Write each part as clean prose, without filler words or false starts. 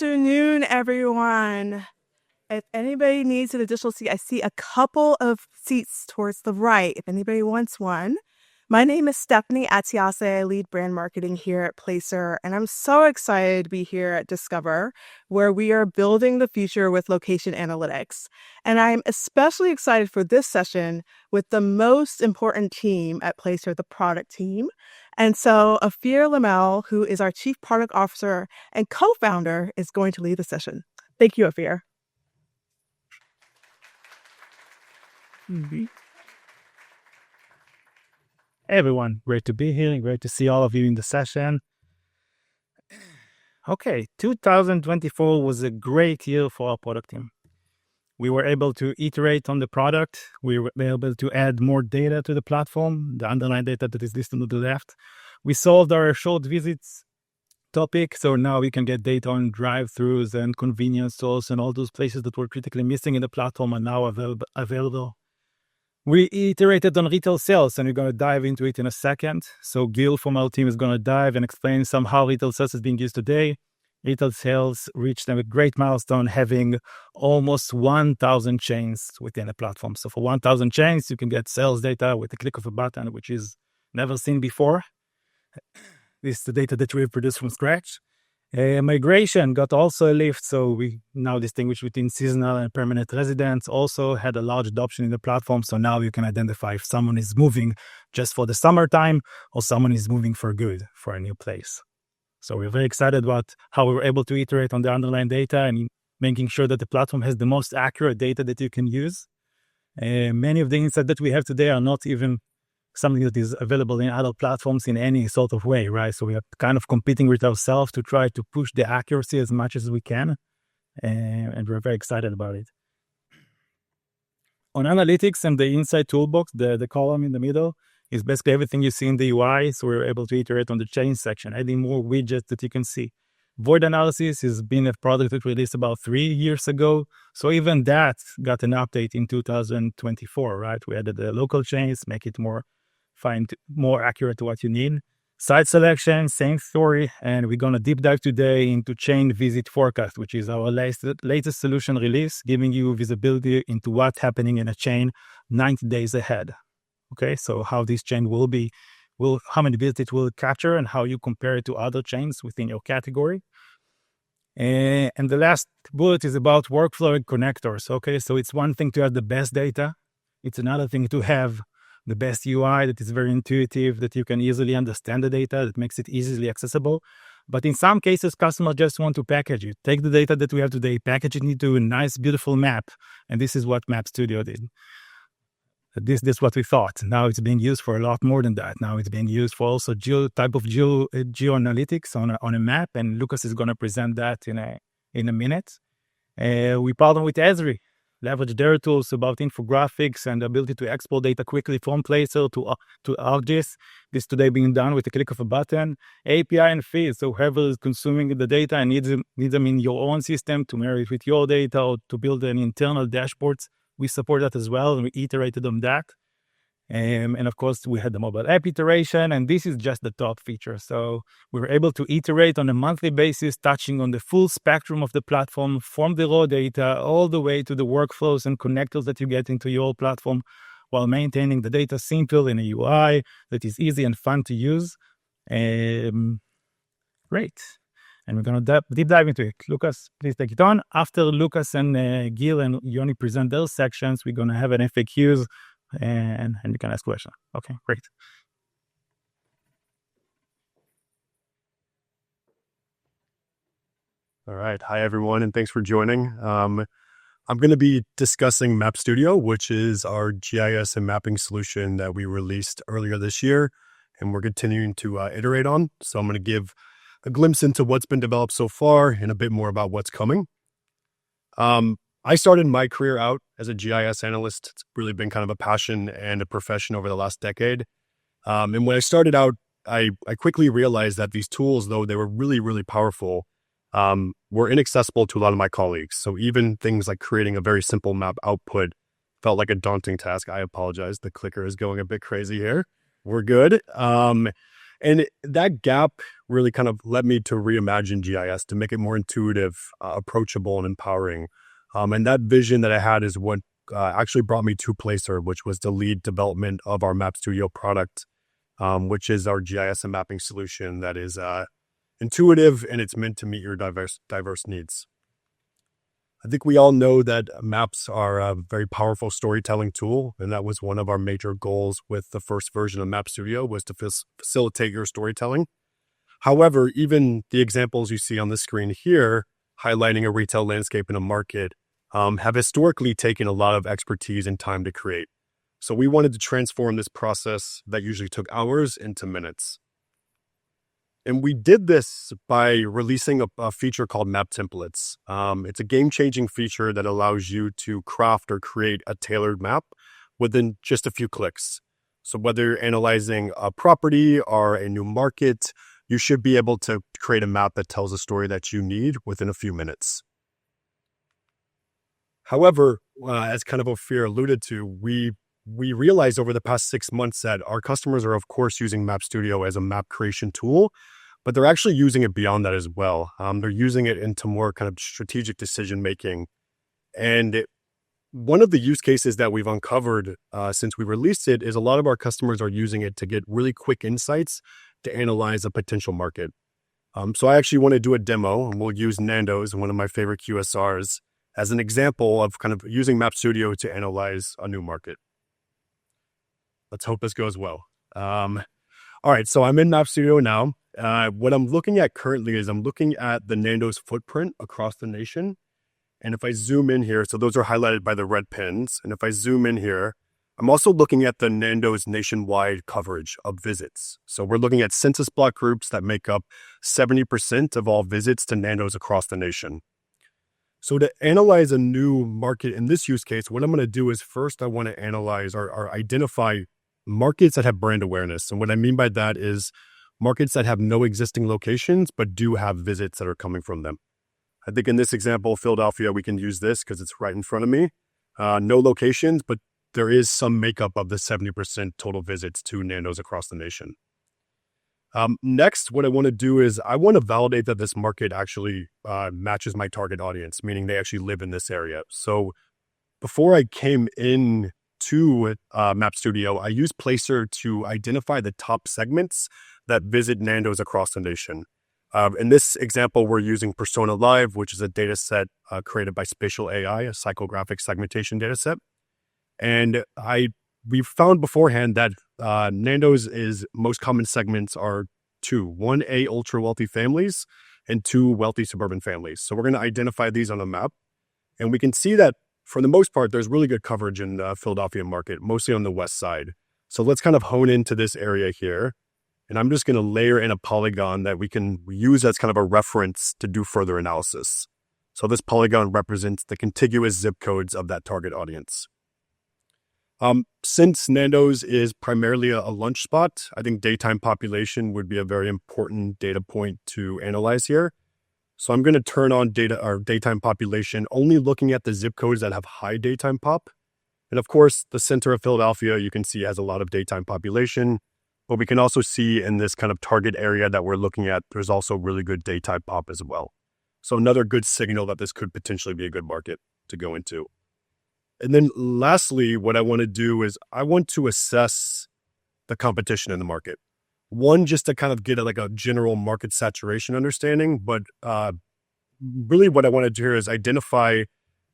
afternoon, everyone. If anybody needs an additional seat, I see a couple of seats towards the right. If anybody wants one. My name is Stephanie Atiase. I lead brand marketing here at Placer, and I'm so excited to be here at Discover, where we are building the future with location analytics. And I'm especially excited for this session with the most important team at Placer, the product team. And so Afir Lamel, who is our Chief Product Officer and co-founder, is going to lead the session. Thank you, Afir. Hey everyone, great to be here and great to see all of you in the session. Okay, 2024 was a great year for our product team. We were able to iterate on the product. We were able to add more data to the platform, the underlying data that is listed on the left. We solved our short visits topic, so now we can get data on drive-thrus and convenience stores, and all those places that were critically missing in the platform are now available. We iterated on retail sales, and we're going to dive into it in a second. So Gil from our team is going to dive and explain how retail sales is being used today. Retail sales reached a great milestone, having almost 1,000 chains within the platform. So for 1,000 chains, you can get sales data with a click of a button, which is never seen before. This is the data that we've produced from scratch. Migration got also a lift, so we now distinguish between seasonal and permanent residents. Also had a large adoption in the platform, so now you can identify if someone is moving just for the summertime or someone is moving for good for a new place. So we're very excited about how we were able to iterate on the underlying data and making sure that the platform has the most accurate data that you can use. Many of the insights that we have today are not even something that is available in other platforms in any sort of way, right? So we are kind of competing with ourselves to try to push the accuracy as much as we can, and we're very excited about it. On analytics and the insight toolbox, the column in the middle is basically everything you see in the UI, so we're able to iterate on the change section, adding more widgets that you can see. Void analysis has been a product that we released about 3 years ago, so even that got an update in 2024, right? We added the local chains, make it more accurate to what you need. Site selection, same story, and we're going to deep dive today into chain visit forecast, which is our latest solution release, giving you visibility into what's happening in a chain 90 days ahead. Okay, so how this chain how many visits it will capture and how you compare it to other chains within your category. And the last bullet is about workflow and connectors. Okay, so it's one thing to have the best data. It's another thing to have the best UI that is very intuitive, that you can easily understand the data, that makes it easily accessible. But in some cases, customers just want to package it. Take the data that we have today, package it into a nice, beautiful map. And this is what Map Studio did. This is what we thought. Now it's being used for a lot more than that. Now it's being used for also geo analytics on a map. And Lucas is going to present that in a minute. We partner with Esri, leverage their tools about infographics and the ability to export data quickly from Placer to ArcGIS. This today being done with a click of a button. API and feeds, so whoever is consuming the data and needs them in your own system to marry it with your data or to build an internal dashboards, we support that as well, and we iterated on that. And of course, we had the mobile app iteration, and this is just the top feature. So we were able to iterate on a monthly basis, touching on the full spectrum of the platform, from the raw data all the way to the workflows and connectors that you get into your platform, while maintaining the data simple in a UI that is easy and fun to use. Great. And we're going to deep dive into it. Lucas, please take it on. After Lucas and Gil and Yoni present their sections, we're going to have an FAQs and you can ask questions. Okay, great. All right. Hi, everyone, and thanks for joining. I'm going to be discussing Map Studio, which is our GIS and mapping solution that we released earlier this year, and we're continuing to iterate on. So I'm going to give a glimpse into what's been developed so far and a bit more about what's coming. I started my career out as a GIS analyst. It's really been kind of a passion and a profession over the last decade. And when I started out, I quickly realized that these tools, though they were really, really powerful, were inaccessible to a lot of my colleagues. So even things like creating a very simple map output felt like a daunting task. I apologize. The clicker is going a bit crazy here. We're good. And that gap really kind of led me to reimagine GIS to make it more intuitive, approachable, and empowering. And that vision that I had is what actually brought me to Placer, which was the lead development of our Map Studio product, which is our GIS and mapping solution that is intuitive and it's meant to meet your diverse needs. I think we all know that maps are a very powerful storytelling tool, and that was one of our major goals with the first version of Map Studio was to facilitate your storytelling. However, even the examples you see on the screen here, highlighting a retail landscape in a market, have historically taken a lot of expertise and time to create. So we wanted to transform this process that usually took hours into minutes. And we did this by releasing a feature called Map Templates. It's a game-changing feature that allows you to craft or create a tailored map within just a few clicks. So whether you're analyzing a property or a new market, you should be able to create a map that tells a story that you need within a few minutes. However, as kind of Ophir alluded to, we realized over the past 6 months that our customers are, of course, using Map Studio as a map creation tool, but they're actually using it beyond that as well. They're using it into more kind of strategic decision making. And one of the use cases that we've uncovered since we released it is a lot of our customers are using it to get really quick insights to analyze a potential market. So I actually want to do a demo, and we'll use Nando's, one of my favorite QSRs, as an example of kind of using Map Studio to analyze a new market. Let's hope this goes well. All right, so I'm in Map Studio now. What I'm looking at currently is I'm looking at the Nando's footprint across the nation. And if I zoom in here, so those are highlighted by the red pins. And if I zoom in here, I'm also looking at the Nando's nationwide coverage of visits. So we're looking at census block groups that make up 70% of all visits to Nando's across the nation. So to analyze a new market in this use case, what I'm going to do is first I want to analyze or identify markets that have brand awareness. And what I mean by that is markets that have no existing locations, but do have visits that are coming from them. I think in this example, Philadelphia, we can use this because it's right in front of me. No locations, but there is some makeup of the 70% total visits to Nando's across the nation. Next, what I want to do is I want to validate that this market actually matches my target audience, meaning they actually live in this area. So before I came in to Map Studio, I used Placer to identify the top segments that visit Nando's across the nation. In this example, we're using Persona Live, which is a data set created by Placer.ai, a psychographic segmentation data set. And we found beforehand that Nando's most common segments are two. One, ultra wealthy families, and two, wealthy suburban families. So we're going to identify these on the map. And we can see that for the most part, there's really good coverage in the Philadelphia market, mostly on the west side. So let's kind of hone into this area here. And I'm just going to layer in a polygon that we can use as kind of a reference to do further analysis. So this polygon represents the contiguous zip codes of that target audience. Since Nando's is primarily a lunch spot, I think daytime population would be a very important data point to analyze here. So I'm going to turn on daytime population, only looking at the zip codes that have high daytime pop. And of course, the center of Philadelphia, you can see has a lot of daytime population. But we can also see in this kind of target area that we're looking at, there's also really good daytime pop as well. So another good signal that this could potentially be a good market to go into. And then lastly, what I want to do is I want to assess the competition in the market. One, just to kind of get a general market saturation understanding, but really what I want to do here is identify,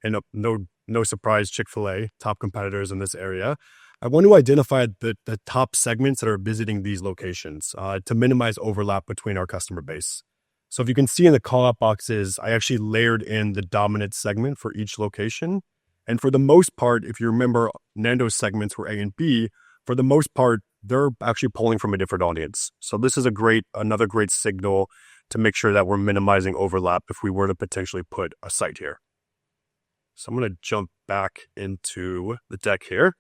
and no surprise, Chick-fil-A, top competitors in this area. I want to identify the top segments that are visiting these locations to minimize overlap between our customer base. So if you can see in the call-out boxes, I actually layered in the dominant segment for each location. And for the most part, if you remember, Nando's segments were A and B. For the most part, they're actually pulling from a different audience. So this is another great signal to make sure that we're minimizing overlap if we were to potentially put a site here. So I'm going to jump back into the deck here.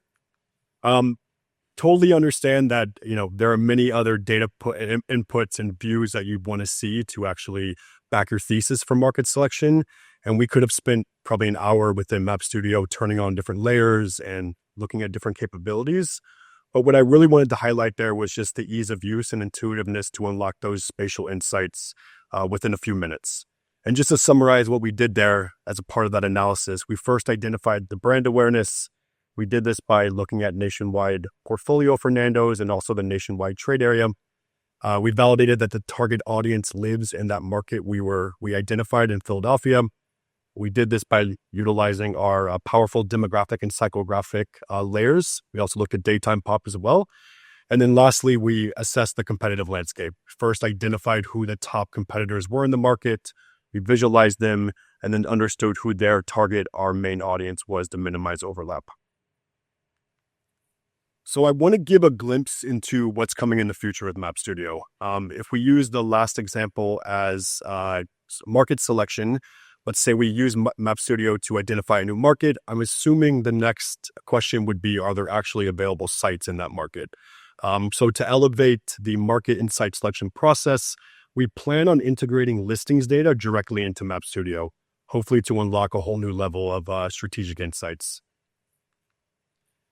Totally understand that, there are many other data inputs and views that you want to see to actually back your thesis for market selection. And we could have spent probably an hour within Map Studio turning on different layers and looking at different capabilities. But what I really wanted to highlight there was just the ease of use and intuitiveness to unlock those spatial insights within a few minutes. And just to summarize what we did there as a part of that analysis, we first identified the brand awareness. We did this by looking at nationwide portfolio for Nando's and also the nationwide trade area. We validated that the target audience lives in that market we identified in Philadelphia. We did this by utilizing our powerful demographic and psychographic layers. We also looked at daytime pop as well. And then lastly, we assessed the competitive landscape. First, identified who the top competitors were in the market. We visualized them and then understood who their target, our main audience, was to minimize overlap. So I want to give a glimpse into what's coming in the future with Map Studio. If we use the last example as market selection, let's say we use Map Studio to identify a new market. I'm assuming the next question would be, are there actually available sites in that market? So to elevate the market insight selection process, we plan on integrating listings data directly into Map Studio, hopefully to unlock a whole new level of strategic insights.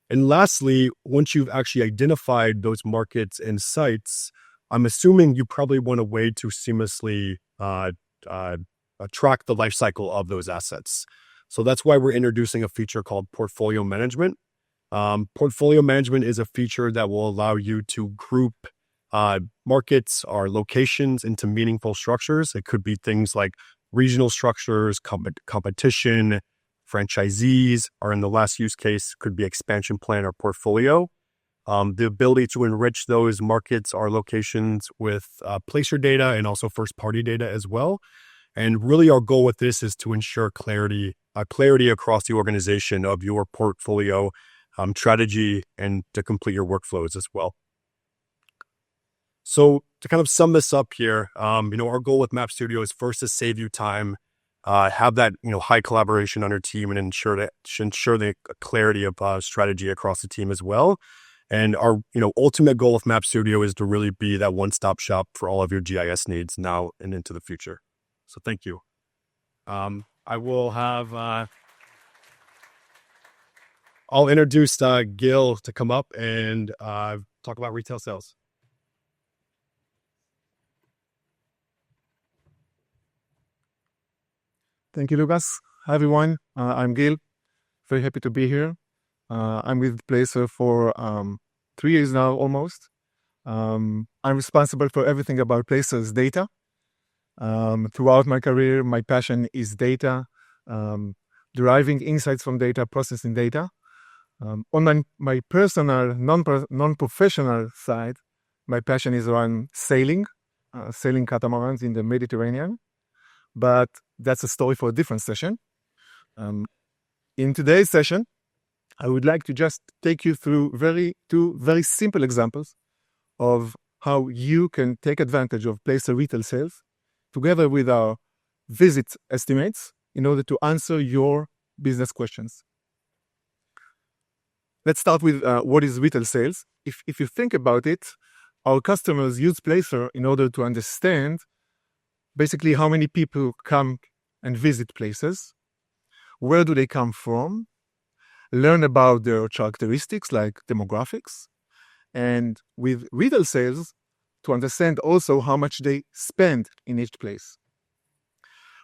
And lastly, once you've actually identified those markets and sites, I'm assuming you probably want a way to seamlessly track the life cycle of those assets. So that's why we're introducing a feature called Portfolio Management. Portfolio Management is a feature that will allow you to group markets or locations into meaningful structures. It could be things like regional structures, competition, franchisees, or in the last use case, could be expansion plan or portfolio. The ability to enrich those markets or locations with placer data and also first-party data as well. And really our goal with this is to ensure clarity across the organization of your portfolio strategy and to complete your workflows as well. So to kind of sum this up here, our goal with Map Studio is first to save you time, have that high collaboration on your team, and ensure the clarity of strategy across the team as well. And our ultimate goal of Map Studio is to really be that one-stop shop for all of your GIS needs now and into the future. So thank you. I will have I'll introduce Gil to come up and talk about retail sales. Thank you, Lucas. Hi, everyone. I'm Gil. Very happy to be here. I'm with Placer for 3 years now, almost. I'm responsible for everything about Placer's data. Throughout my career, my passion is data, deriving insights from data, processing data. On my personal, non-professional side, my passion is around sailing catamarans in the Mediterranean. But that's a story for a different session. In today's session, I would like to just take you through two very simple examples of how you can take advantage of Placer retail sales together with our visit estimates in order to answer your business questions. Let's start with what is retail sales. If you think about it, our customers use Placer in order to understand basically how many people come and visit places, where do they come from, learn about their characteristics like demographics, and with retail sales, to understand also how much they spend in each place.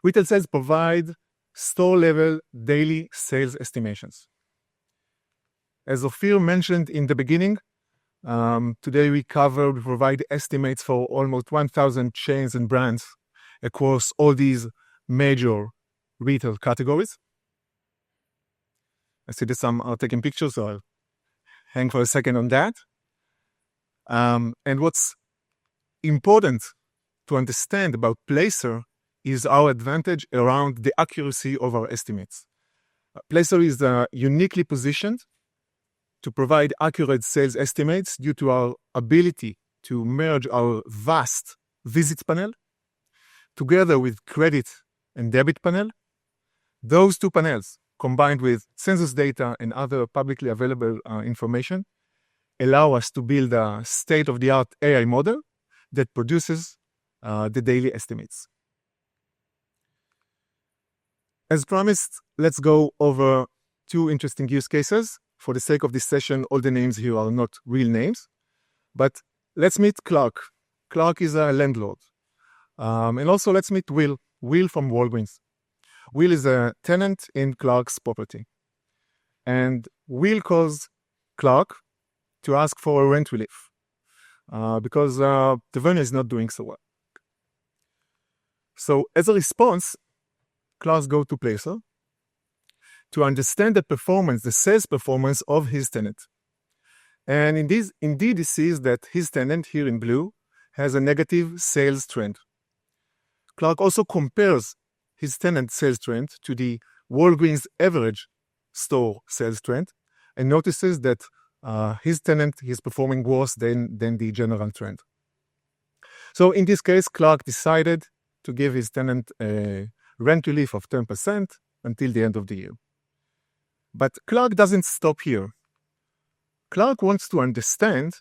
Retail sales provide store-level daily sales estimations. As Ophir mentioned in the beginning, today we provide estimates for almost 1,000 chains and brands across all these major retail categories. I see that some are taking pictures, so I'll hang for a second on that. And what's important to understand about Placer is our advantage around the accuracy of our estimates. Placer is uniquely positioned to provide accurate sales estimates due to our ability to merge our vast visits panel together with credit and debit panel. Those two panels, combined with census data and other publicly available information, allow us to build a state-of-the-art AI model that produces the daily estimates. As promised, let's go over two interesting use cases. For the sake of this session, all the names here are not real names. But let's meet Clark. Clark is a landlord. And also let's meet Will. Will from Walgreens. Will is a tenant in Clark's property. And Will calls Clark to ask for a rent relief because the venue is not doing so well. So as a response, Clark goes to Placer to understand the performance, the sales performance of his tenant. And indeed, he sees that his tenant here in blue has a negative sales trend. Clark also compares his tenant sales trend to the Walgreens average store sales trend and notices that his tenant is performing worse than the general trend. So in this case, Clark decided to give his tenant a rent relief of 10% until the end of the year. But Clark doesn't stop here. Clark wants to understand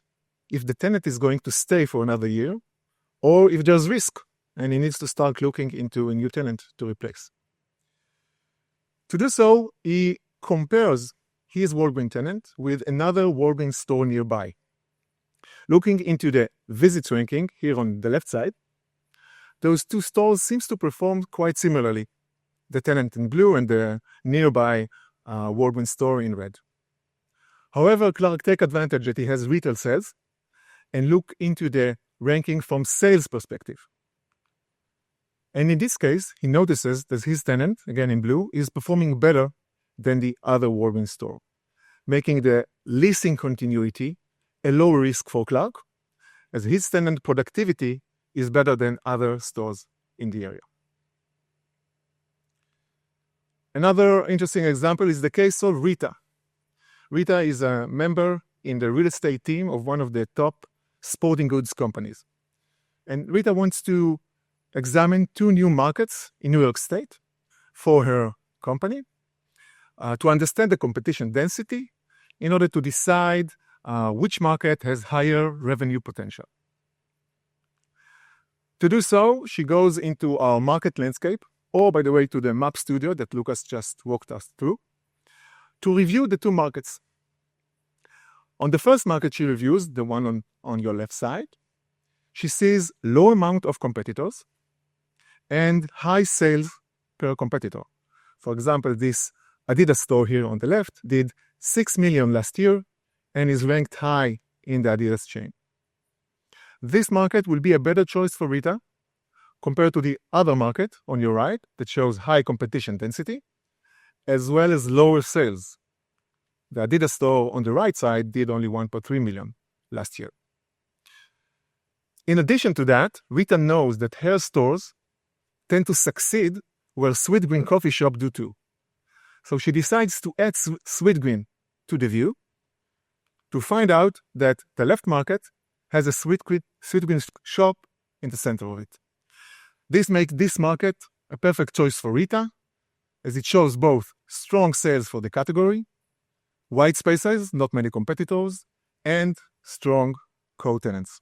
if the tenant is going to stay for another year or if there's risk and he needs to start looking into a new tenant to replace. To do so, he compares his Walgreens tenant with another Walgreens store nearby. Looking into the visits ranking here on the left side, those two stores seem to perform quite similarly, the tenant in blue and the nearby Walgreens store in red. However, Clark takes advantage that he has retail sales and look into the ranking from sales perspective. And in this case, he notices that his tenant, again in blue, is performing better than the other Walgreens store, making the leasing continuity a lower risk for Clark, as his tenant productivity is better than other stores in the area. Another interesting example is the case of Rita. Rita is a member in the real estate team of one of the top sporting goods companies. And Rita wants to examine 2 new markets in New York State for her company to understand the competition density in order to decide which market has higher revenue potential. To do so, she goes into our market landscape, or by the way, to the map studio that Lucas just walked us through, to review the 2 markets. On the first market she reviews, the one on your left side, she sees low amount of competitors and high sales per competitor. For example, this Adidas store here on the left did 6 million last year and is ranked high in the Adidas chain. This market will be a better choice for Rita compared to the other market on your right that shows high competition density, as well as lower sales. The Adidas store on the right side did only 1.3 million last year. In addition to that, Rita knows that her stores tend to succeed where Sweetgreen coffee shop do too. So she decides to add Sweetgreen to the view to find out that the left market has a Sweetgreen shop in the center of it. This makes this market a perfect choice for Rita, as it shows both strong sales for the category, white spaces, not many competitors, and strong co-tenants.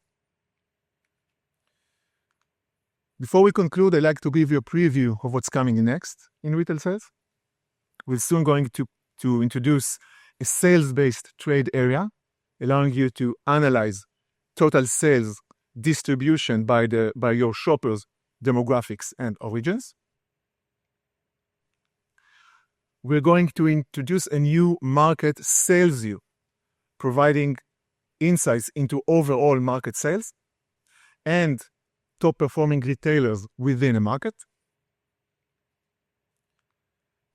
Before we conclude, I'd like to give you a preview of what's coming next in retail sales. We're soon going to introduce a sales-based trade area, allowing you to analyze total sales distribution by your shoppers' demographics and origins. We're going to introduce a new market sales view, providing insights into overall market sales and top-performing retailers within a market.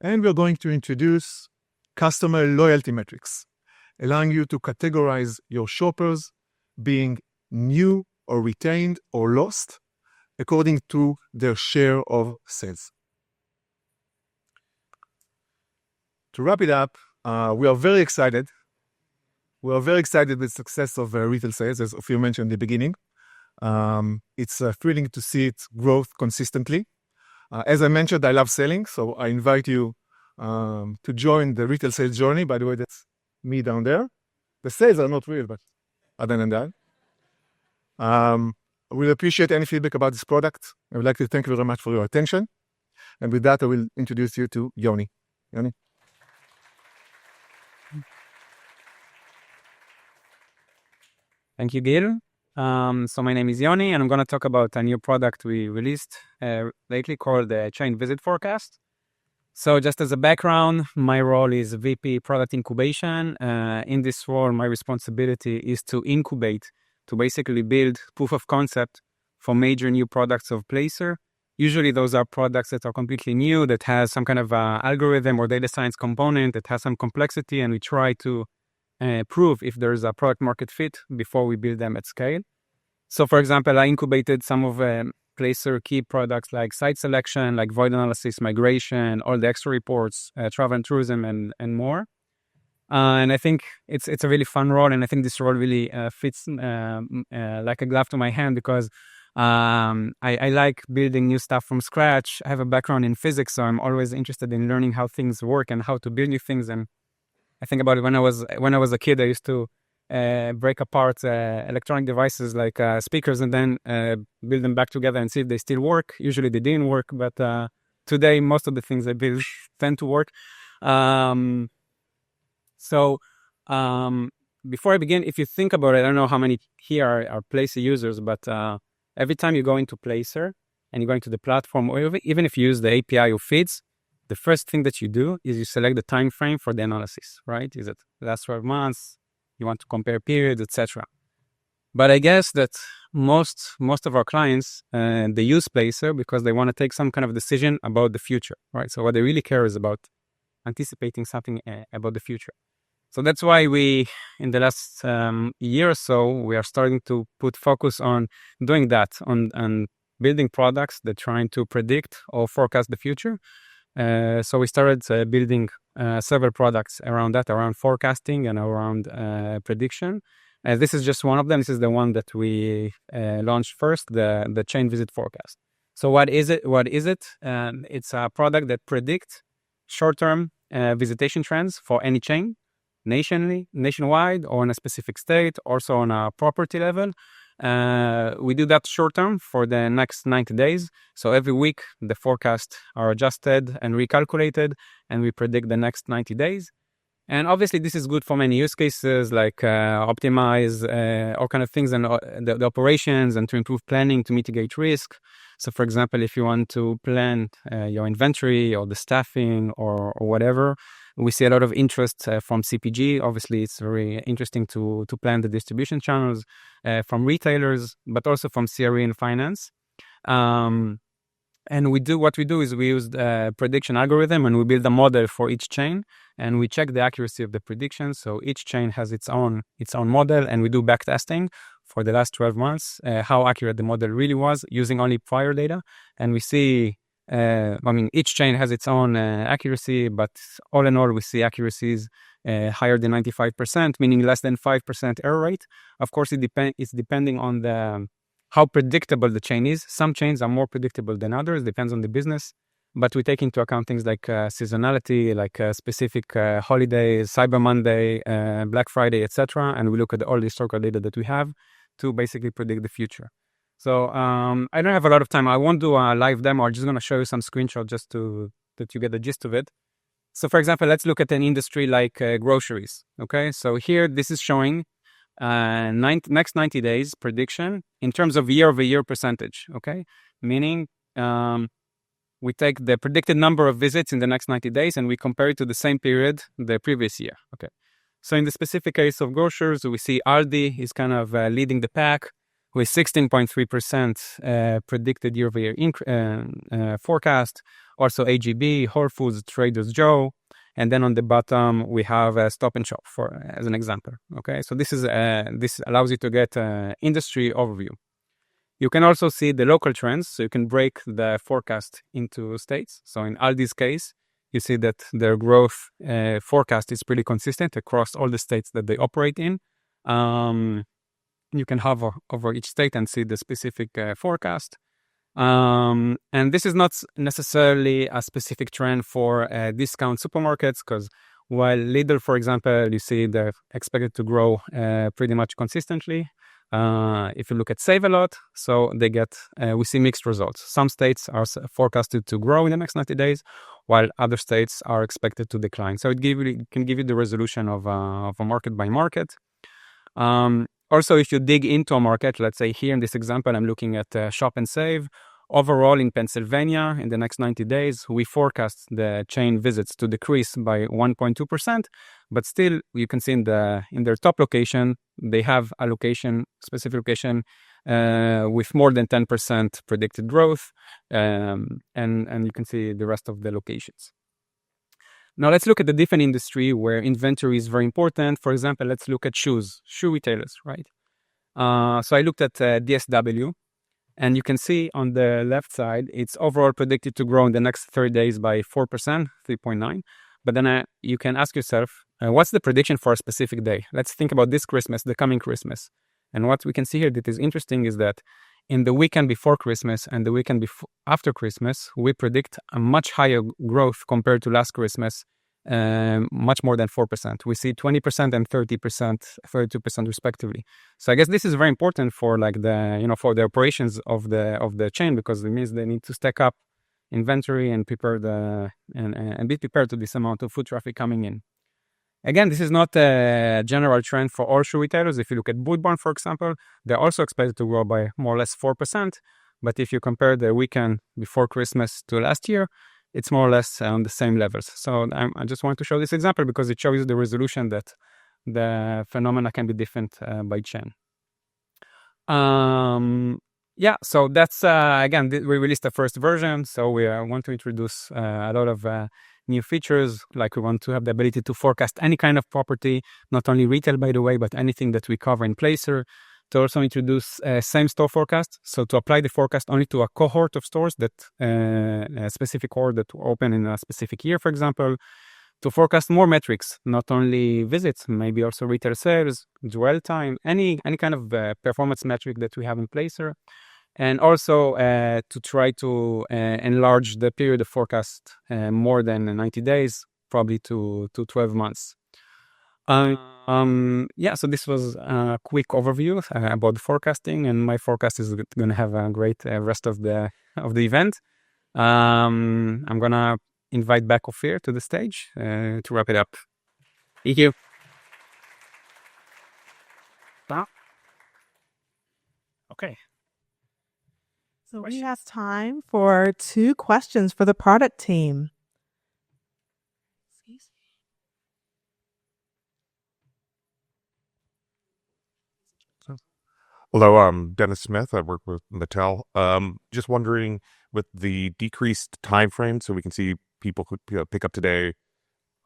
And we're going to introduce customer loyalty metrics, allowing you to categorize your shoppers being new or retained or lost according to their share of sales. To wrap it up, we are very excited. We are very excited with the success of retail sales, as Ophir mentioned in the beginning. It's thrilling to see its growth consistently. As I mentioned, I love selling, so I invite you to join the retail sales journey. By the way, that's me down there. The sales are not real, but other than that, we'll appreciate any feedback about this product. I would like to thank you very much for your attention. And with that, I will introduce you to Yoni. Yoni. Thank you, Gil. So my name is Yoni, and I'm going to talk about a new product we released lately called the Chain Visit Forecast. So just as a background, my role is VP Product Incubation. In this role, my responsibility is to incubate, to basically build proof of concept for major new products of Placer. Usually those are products that are completely new, that has some kind of algorithm or data science component that has some complexity, and we try to prove if there's a product market fit before we build them at scale. So for example, I incubated some of Placer key products like site selection, like void analysis, migration, all the extra reports, travel and tourism, and more. And I think it's a really fun role, and I think this role really fits like a glove to my hand because I like building new stuff from scratch. I have a background in physics, so I'm always interested in learning how things work and how to build new things. And I think about it when I was a kid, I used to break apart electronic devices like speakers and then build them back together and see if they still work. Usually they didn't work, but today most of the things I build tend to work. So before I begin, if you think about it, I don't know how many here are Placer users, but every time you go into Placer and you go into the platform, or even if you use the API or feeds, the first thing that you do is you select the time frame for the analysis, right? Is it the last 12 months? You want to compare periods, etc. But I guess that most of our clients, they use Placer because they want to take some kind of decision about the future, right? So what they really care is about anticipating something about the future. So that's why we, in the last year or so, we are starting to put focus on doing that, on building products that trying to predict or forecast the future. So we started building several products around that, around forecasting and around prediction. This is just one of them. This is the one that we launched first, the Chain Visit Forecast. So what is it? It's a product that predicts short-term visitation trends for any chain, nationwide, or in a specific state, also on a property level. We do that short term for the next 90 days. So every week, the forecasts are adjusted and recalculated, and we predict the next 90 days. And obviously, this is good for many use cases like optimize all kind of things and the operations and to improve planning to mitigate risk. So, for example, if you want to plan your inventory or the staffing or whatever, we see a lot of interest from CPG. Obviously, it's very interesting to plan the distribution channels from retailers, but also from CRE and finance. And what we do is we use the prediction algorithm and we build a model for each chain and we check the accuracy of the predictions. So each chain has its own model, and we do back testing for the last 12 months, how accurate the model really was using only prior data. And we see, each chain has its own accuracy, but all in all, we see accuracies higher than 95%, meaning less than 5% error rate. Of course, it's depending on how predictable the chain is. Some chains are more predictable than others, depends on the business. But we take into account things like seasonality, like specific holidays, Cyber Monday, Black Friday, etc. And we look at all the historical data that we have to basically predict the future. So I don't have a lot of time. I won't do a live demo. I'm just going to show you some screenshots just that you get the gist of it. So for example, let's look at an industry like groceries. Okay, so here this is showing next 90 days prediction in terms of year-over-year percentage, okay? Meaning we take the predicted number of visits in the next 90 days and we compare it to the same period the previous year, okay? So in the specific case of grocers, we see Aldi is kind of leading the pack with 16.3% predicted year-over-year forecast. Also AGB, Whole Foods, Trader Joe. And then on the bottom, we have Stop and Shop as an example. Okay, so this allows you to get industry overview. You can also see the local trends, so you can break the forecast into states. So in Aldi's case, you see that their growth forecast is pretty consistent across all the states that they operate in. You can hover over each state and see the specific forecast. And this is not necessarily a specific trend for discount supermarkets, because while Lidl, for example, you see they're expected to grow pretty much consistently. If you look at Save a Lot, so we see mixed results. Some states are forecasted to grow in the next 90 days, while other states are expected to decline. So it can give you the resolution of a market by market. Also, if you dig into a market, let's say here in this example, I'm looking at Shop and Save. Overall, in Pennsylvania, in the next 90 days, we forecast the chain visits to decrease by 1.2%. But still, you can see in their top location, they have a specific location with more than 10% predicted growth. And you can see the rest of the locations. Now, let's look at the different industry where inventory is very important. For example, let's look at shoe retailers, right? So I looked at DSW. And you can see on the left side, it's overall predicted to grow in the next 30 days by 4%, 3.9. But then you can ask yourself, what's the prediction for a specific day? Let's think about this Christmas, the coming Christmas. And what we can see here that is interesting is that in the weekend before Christmas and the weekend after Christmas, we predict a much higher growth compared to last Christmas, much more than 4%. We see 20% and 30%, 32% respectively. So I guess this is very important for for the operations of the chain, because it means they need to stack up inventory and prepare and be prepared to this amount of foot traffic coming in. Again, this is not a general trend for all shoe retailers. If you look at Boot Barn, for example, they're also expected to grow by more or less 4%. But if you compare the weekend before Christmas to last year, it's more or less on the same levels. So I just want to show this example because it shows you the resolution that the phenomena can be different by chain. So that's, again, we released the first version. So we want to introduce a lot of new features, like we want to have the ability to forecast any kind of property, not only retail, by the way, but anything that we cover in Placer. To also introduce same store forecast, so to apply the forecast only to a cohort of stores that a specific cohort that open in a specific year, for example. To forecast more metrics, not only visits, maybe also retail sales, dwell time, any kind of performance metric that we have in Placer, and also to try to enlarge the period of forecast more than 90 days, probably to 12 months. So this was a quick overview about the forecasting, and my forecast is going to have a great rest of the event. I'm going to invite back Ophir to the stage to wrap it up. Thank you. Okay. So we have time for 2 questions for the product team. Hello, I'm Dennis Smith. I work with Mattel. Just wondering, with the decreased time frame, so we can see people who pick up today,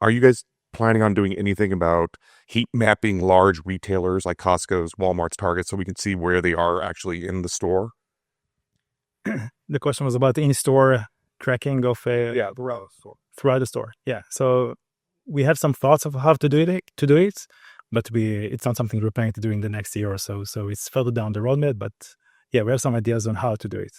are you guys planning on doing anything about heat mapping large retailers like Costco's, Walmart's, Target's, so we can see where they are actually in the store? The question was about the in-store tracking of Throughout the store. Throughout the store. Yeah. So we have some thoughts of how to do it, but it's not something we're planning to do in the next year or so. So it's further down the roadmap, but yeah, we have some ideas on how to do it.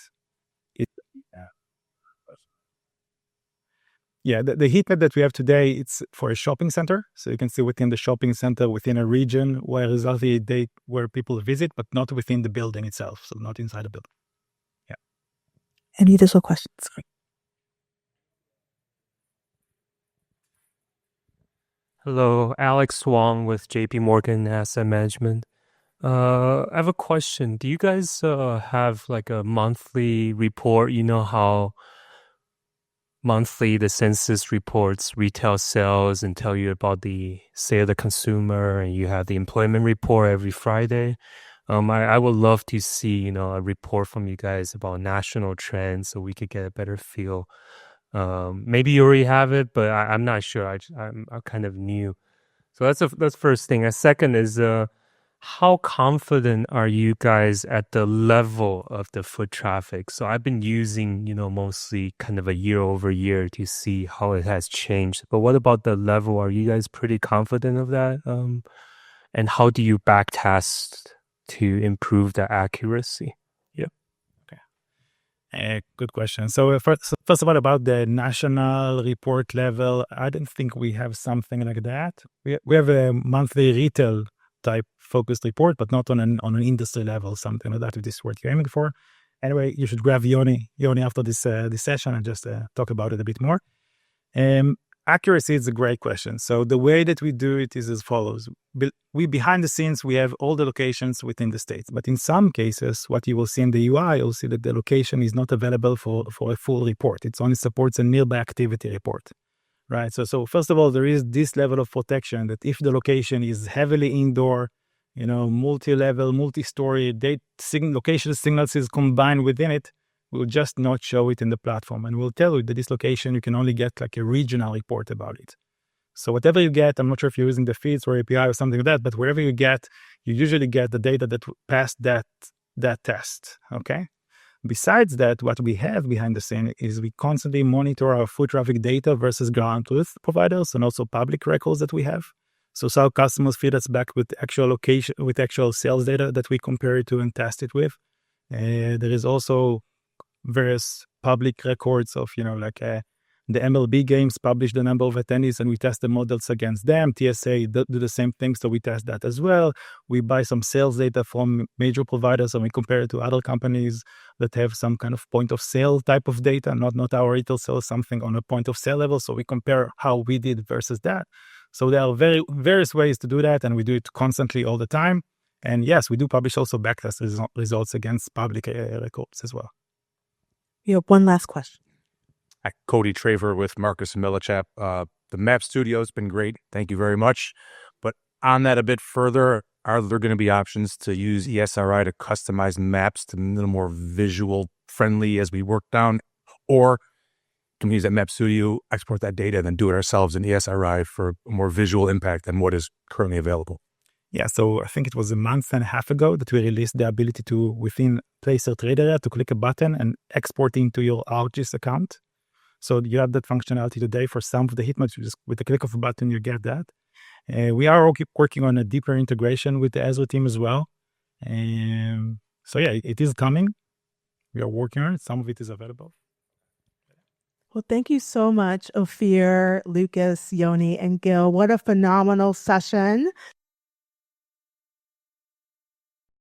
The heat map that we have today, it's for a shopping center. So you can see within the shopping center, within a region where where people visit, but not within the building itself. So not inside the building. Yeah. Any additional questions? Hello, Alex Wong with JP Morgan Asset Management. I have a question. Do you guys have like a monthly report? You know how monthly the census reports retail sales and tell you about the state of the consumer, and you have the employment report every Friday. I would love to see, a report from you guys about national trends so we could get a better feel. Maybe you already have it, but I'm not sure. I'm kind of new. So that's first thing. A second is, how confident are you guys at the level of the foot traffic? So I've been using, mostly kind of a year over year to see how it has changed. But what about the level? Are you guys pretty confident of that? And how do you back test to improve the accuracy? Good question. So first of all, about the national report level, I don't think we have something like that. We have a monthly retail type focused report, but not on an industry level, something like that. If this is what you're aiming for. Anyway, you should grab Yoni after this session and just talk about it a bit more. accuracy is a great question. So the way that we do it is as follows. We behind the scenes, we have all the locations within the states. But in some cases, what you will see in the UI, you'll see that the location is not available for a full report. It only supports a nearby activity report, right? So first of all, there is this level of protection that if the location is heavily indoor, multi-level, multi-story, location signals is combined within it, we'll just not show it in the platform. And we'll tell you that this location, you can only get like a regional report about it. So whatever you get, I'm not sure if you're using the feeds or API or something like that, but wherever you get, you usually get the data that passed that test, okay? Besides that, what we have behind the scene is we constantly monitor our foot traffic data versus ground truth providers and also public records that we have. So our customers feed us back with actual location, with actual sales data that we compare it to and test it with. There is also various public records of, the MLB games publish the number of attendees and we test the models against them. TSA do the same thing, so we test that as well. We buy some sales data from major providers and we compare it to other companies that have some kind of point of sale type of data, not our retail sales, something on a point of sale level. So we compare how we did versus that. So there are various ways to do that, and we do it constantly all the time. And yes, we do publish also backtest results against public records as well. You have one last question. Cody Traver with Marcus and Millichap. The Map Studio has been great. Thank you very much. But on that a bit further, are there going to be options to use ESRI to customize maps to be a little more visual friendly as we work down? Or can we use that Map Studio, export that data, and then do it ourselves in ESRI for a more visual impact than what is currently available? Yeah, so I think it was a month and a half ago that we released the ability to, within Placer Trade Area, to click a button and export into your ArcGIS account. So you have that functionality today for some of the heat maps. Just with the click of a button, you get that. We are working on a deeper integration with the Ezra team as well. So yeah, it is coming. We are working on it. Some of it is available. Well, thank you so much, Ophir, Lucas, Yoni, and Gil. What a phenomenal session.